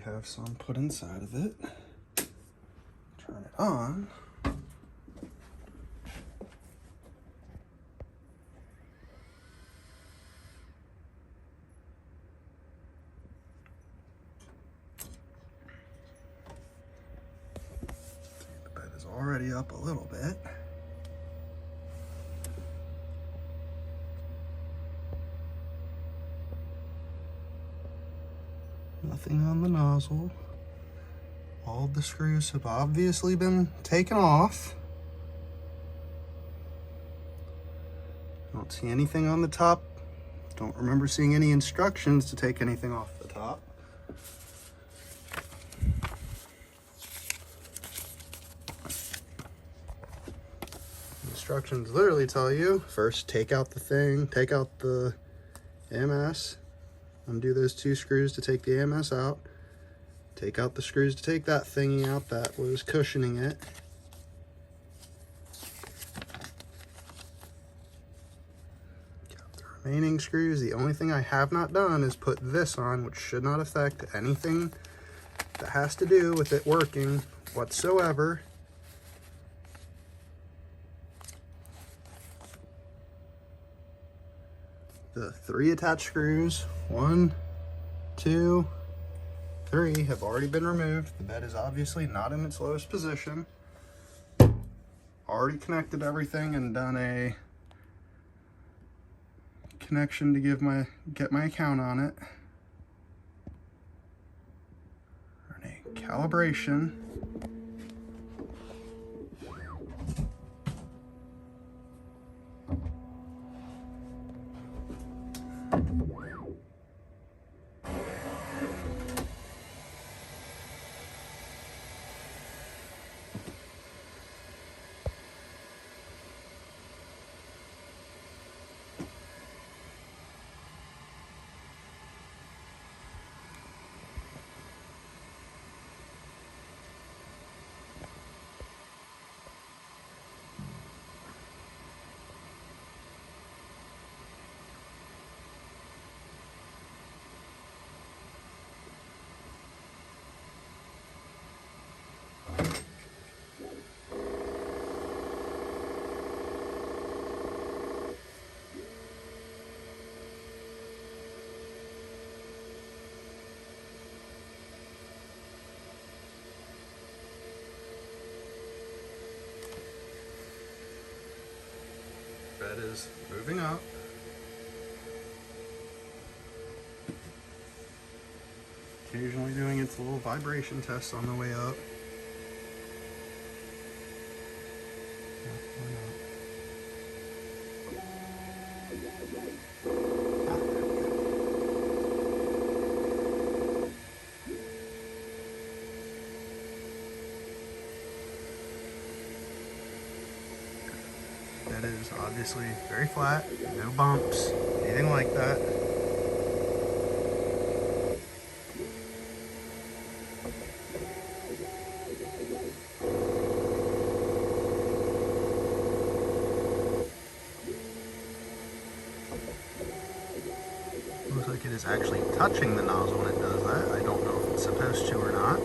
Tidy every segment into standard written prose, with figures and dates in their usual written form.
have some put inside of it. Turn it on. The bed is already up a little bit. Nothing on the nozzle. All of the screws have obviously been taken off. Don't see anything on the top. Don't remember seeing any instructions to take anything off the top. Instructions literally tell you, first take out the thing, take out the AMS, undo those 2 screws to take the AMS out, take out the screws to take that thingy out that was cushioning it. Got the remaining screws. The only thing I have not done is put this on, which should not affect anything that has to do with it working whatsoever. The 3 attached screws, 1, 2, 3, have already been removed. The bed is obviously not in its lowest position. Already connected everything and done a connection to get my account on it. Run a calibration. Bed is moving up. Occasionally doing its little vibration test on the way up. That is obviously very flat, no bumps, anything like that. Looks like it is actually touching the nozzle when it does that. I don't know if it's supposed to or not.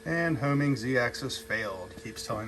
And homing Z-axis failed. Keeps telling me